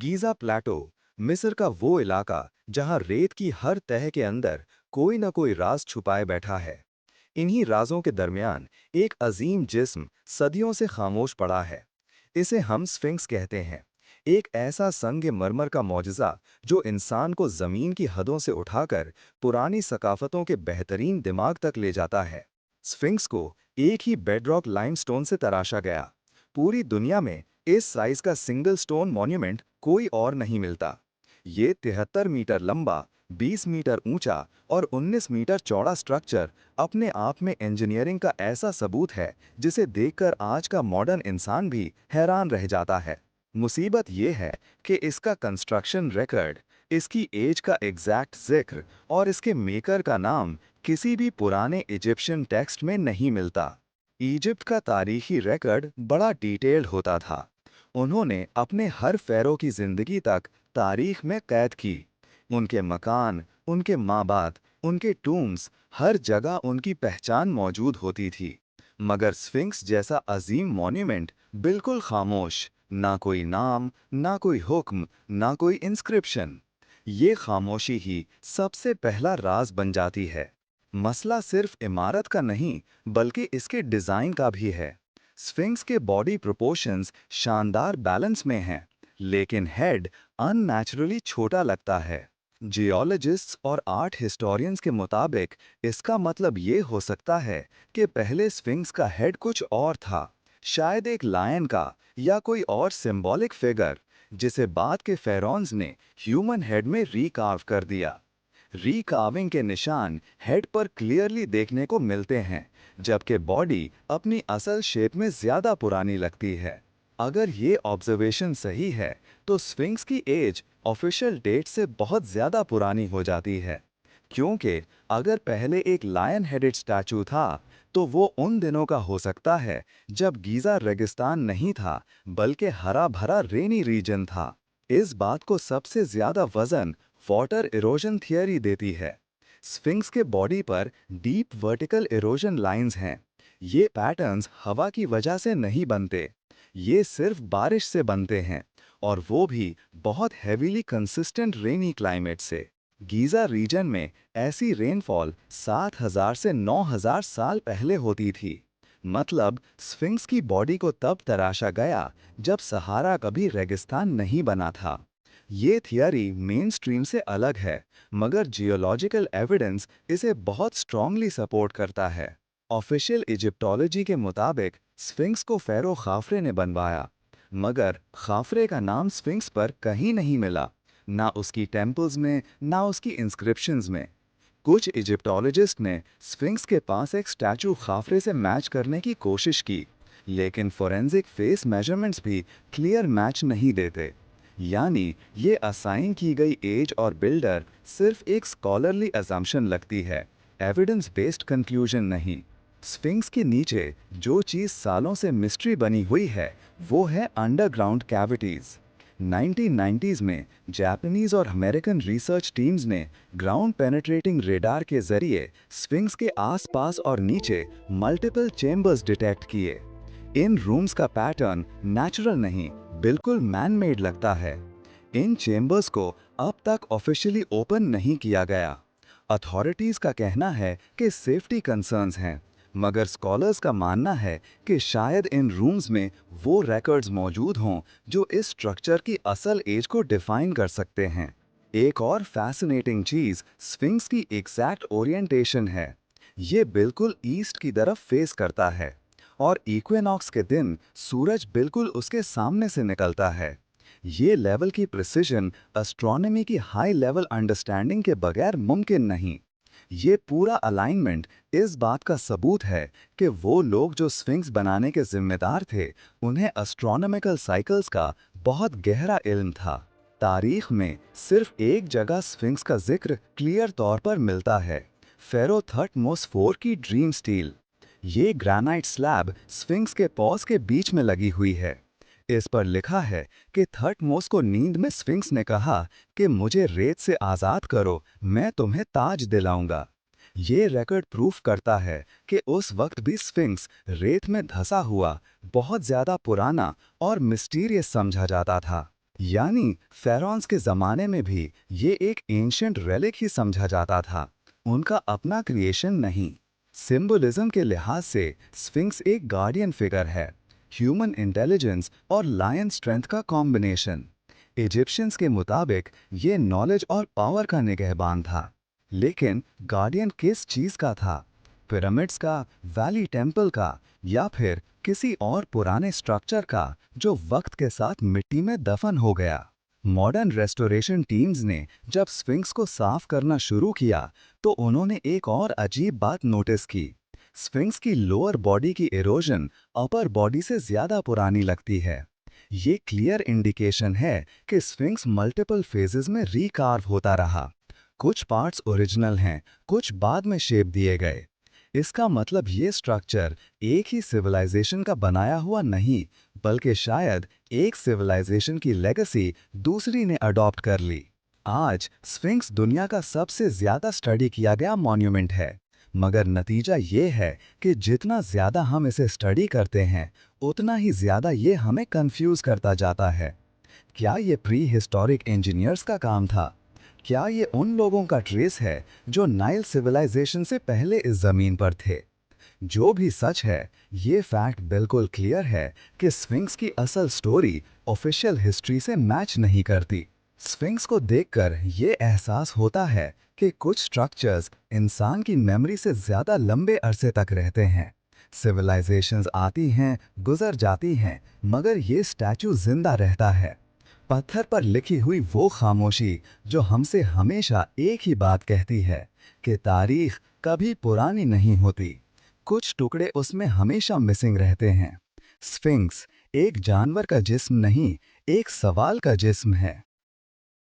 Giza प्लेटो, मिस्र का वो इलाका जहां रेत की हर तह के अंदर कोई न कोई राज छुपाए बैठा है। इन्हीं राजों के दरमियान एक अजीम जिस्म सदियों से खामोश पड़ा है। इसे हम स्फिंक्स कहते हैं। एक ऐसा संगमरमर का मौजज़ा जो इंसान को ज़मीन की हदों से उठाकर पुरानी सकाफतों के बेहतरीन दिमाग तक ले जाता है। स्फिंक्स को एक ही बेडरॉक लाइमस्टोन से तराशा गया। पूरी दुनिया में इस साइज का सिंगल स्टोन मॉन्यूमेंट कोई और नहीं मिलता। ये 73 मीटर लंबा, 20 मीटर ऊंचा और 19 मीटर चौड़ा स्ट्रक्चर अपने आप में इंजीनियरिंग का ऐसा सबूत है जिसे देखकर आज का मॉडर्न इंसान भी हैरान रह जाता है। मुसीबत ये है कि इसका कंस्ट्रक्शन रिकॉर्ड, इसकी एज का एग्जैक्ट जिक्र और इसके मेकर का नाम किसी भी पुराने इजिप्शियन टेक्स्ट में नहीं मिलता। इजिप्ट का तारीखी रिकॉर्ड बड़ा डिटेल्ड होता था। उन्होंने अपने हर फ़ैरो की ज़िंदगी तक तारीख में कैद की। उनके मकान, उनके माबाद, उनके टूम्स, हर जगह उनकी पहचान मौजूद होती थी। मगर स्फिंक्स जैसा अजीम मॉन्यूमेंट बिल्कुल खामोश, ना कोई नाम, ना कोई हुक्म, ना कोई इंस्क्रिप्शन। ये खामोशी ही सबसे पहला राज बन जाती है। मसला सिर्फ इमारत का नहीं, बल्कि इसके डिज़ाइन का भी है। स्फिंक्स के बॉडी प्रोपोर्शंस शानदार बैलेंस में हैं, लेकिन हेड अननेचुरली छोटा लगता है। जियोलॉजिस्ट्स और आर्ट हिस्टोरियंस के मुताबिक इसका मतलब ये हो सकता है कि पहले स्फिंक्स का हेड कुछ और था, शायद एक लायन का या कोई और सिंबॉलिक फिगर, जिसे बाद के फेरोन्स ने ह्यूमन हेड में रीकार्व कर दिया। रीकार्विंग के निशान हेड पर क्लियरली देखने को मिलते हैं, जबकि बॉडी अपनी असल शेप में ज्यादा पुरानी लगती है। अगर ये ऑब्जर्वेशन सही है, तो स्फिंक्स की एज ऑफिशियल डेट से बहुत ज्यादा पुरानी हो जाती है। क्योंकि अगर पहले एक लायन हेडेड स्टैचू था, तो वो उन दिनों का हो सकता है जब गीजा रेगिस्तान नहीं था, बल्कि हरा भरा रेनी रीजन था। इस बात को सबसे ज्यादा वजन वाटर इरोजन थियरी देती है। स्फिंक्स के बॉडी पर डीप वर्टिकल इरोजन लाइंस हैं। ये पैटर्न्स हवा की वजह से नहीं बनते, ये सिर्फ बारिश से बनते हैं, और वो भी बहुत हेवीली कंसिस्टेंट रेनी क्लाइमेट से। गीजा रीजन में ऐसी रेनफॉल 7,000 से 9,000 साल पहले होती थी। मतलब स्फिंक्स की बॉडी को तब तराशा गया जब सहारा कभी रेगिस्तान नहीं बना था। ये थियरी मेन स्ट्रीम से अलग है, मगर जियोलॉजिकल एविडेंस इसे बहुत स्ट्रांगली सपोर्ट करता है। ऑफिशियल इजिप्टोलॉजी के मुताबिक स्फिंक्स को फ़ैरो खाफरे ने बनवाया, मगर खाफरे का नाम स्फिंक्स पर कहीं नहीं मिला, ना उसकी टेम्पल्स में, ना उसकी इंस्क्रिप्शंस में। कुछ इजिप्टोलॉजिस्ट ने स्फिंक्स के पास एक स्टैचू खाफरे से मैच करने की कोशिश की, लेकिन फोरेंसिक फेस मेजरमेंट्स भी क्लियर मैच नहीं देते। यानी ये असाइन की गई एज और बिल्डर सिर्फ एक स्कॉलरली अजम्पशन लगती है, एविडेंस बेस्ड कंक्लूजन नहीं। स्फिंक्स के नीचे जो चीज़ सालों से मिस्ट्री बनी हुई है, वो है अंडरग्राउंड कैविटीज़। 1990s में जापानीज और अमेरिकन रिसर्च टीम्स ने ग्राउंड पेनेट्रेटिंग रेडार के जरिए स्फिंक्स के आसपास और नीचे मल्टीपल चेम्बर्स डिटेक्ट किए। इन रूम्स का पैटर्न नेचुरल नहीं, बिल्कुल मैन मेड लगता है। इन चेम्बर्स को अब तक ऑफिशियली ओपन नहीं किया गया। अथॉरिटीज का कहना है कि सेफ्टी कंसर्न्स हैं, मगर स्कॉलर्स का मानना है कि शायद इन रूम्स में वो रिकॉर्ड्स मौजूद हों जो इस स्ट्रक्चर की असल एज को डिफाइन कर सकते हैं। एक और फैसिनेटिंग चीज स्फिंक्स की एग्जैक्ट ओरिएंटेशन है। ये बिल्कुल ईस्ट की तरफ फेस करता है, और इक्विनॉक्स के दिन सूरज बिल्कुल उसके सामने से निकलता है। ये लेवल की प्रिसिजन एस्ट्रोनॉमी की हाई लेवल अंडरस्टैंडिंग के बगैर मुमकिन नहीं। ये पूरा अलाइनमेंट इस बात का सबूत है कि वो लोग जो स्फिंक्स बनाने के जिम्मेदार थे, उन्हें एस्ट्रोनॉमिकल साइकिल्स का बहुत गहरा इल्म था। तारीख में सिर्फ एक जगह स्फिंक्स का जिक्र क्लियर तौर पर मिलता है, फेरो थटमोस 4 की ड्रीम स्टील। ये ग्रेनाइट स्लैब स्फिंक्स के पॉज के बीच में लगी हुई है। इस पर लिखा है कि थटमोस को नींद में स्फिंक्स ने कहा कि मुझे रेत से आज़ाद करो, मैं तुम्हें ताज दिलाऊंगा। ये रिकॉर्ड प्रूफ करता है कि उस वक्त भी स्फिंक्स रेत में धंसा हुआ, बहुत ज़्यादा पुराना और मिस्टीरियस समझा जाता था। यानी pharaohs के ज़माने में भी ये एक एंशिएंट रेलिक ही समझा जाता था, उनका अपना क्रिएशन नहीं। सिंबलिज्म के लिहाज से स्फिंक्स एक गार्डियन फिगर है, ह्यूमन इंटेलिजेंस और लायन स्ट्रेंथ का कॉम्बिनेशन। इजिप्शियंस के मुताबिक ये नॉलेज और पावर का निगहबान था। लेकिन गार्डियन किस चीज़ का था? पिरामिड्स का, वैली टेम्पल का, या फिर किसी और पुराने स्ट्रक्चर का जो वक्त के साथ मिट्टी में दफन हो गया? मॉडर्न रेस्टोरेशन टीम्स ने जब स्फिंक्स को साफ करना शुरू किया तो उन्होंने एक और अजीब बात नोटिस की। स्फिंक्स की लोअर बॉडी की इरोजन अपर बॉडी से ज्यादा पुरानी लगती है। ये क्लियर इंडिकेशन है कि स्फिंक्स मल्टीपल फेजेस में रिकार्व होता रहा। कुछ पार्ट्स ओरिजिनल हैं, कुछ बाद में शेप दिए गए। इसका मतलब ये स्ट्रक्चर एक ही सिविलाइजेशन का बनाया हुआ नहीं, बल्कि शायद एक सिविलाइजेशन की लेगेसी दूसरी ने अडॉप्ट कर ली। आज स्फिंक्स दुनिया का सबसे ज्यादा स्टडी किया गया मॉन्यूमेंट है, मगर नतीजा ये है कि जितना ज्यादा हम इसे स्टडी करते हैं, उतना ही ज्यादा ये हमें कंफ्यूज करता जाता है। क्या ये प्री हिस्टोरिक इंजीनियर्स का काम था? क्या ये उन लोगों का ट्रेस है जो नाइल सिविलाइजेशन से पहले इस जमीन पर थे? जो भी सच है, ये फैक्ट बिल्कुल क्लियर है कि स्फिंक्स की असल स्टोरी ऑफिशियल हिस्ट्री से मैच नहीं करती। स्फिंक्स को देखकर ये एहसास होता है कि कुछ स्ट्रक्चर्स इंसान की मेमोरी से ज्यादा लंबे अरसे तक रहते हैं। सिविलाइजेशंस आती हैं, गुजर जाती हैं, मगर ये स्टैचू जिंदा रहता है। पत्थर पर लिखी हुई वो खामोशी जो हमसे हमेशा एक ही बात कहती है कि तारीख कभी पुरानी नहीं होती। कुछ टुकड़े उसमें हमेशा मिसिंग रहते हैं। स्फिंक्स एक जानवर का जिस्म नहीं, एक सवाल का जिस्म है।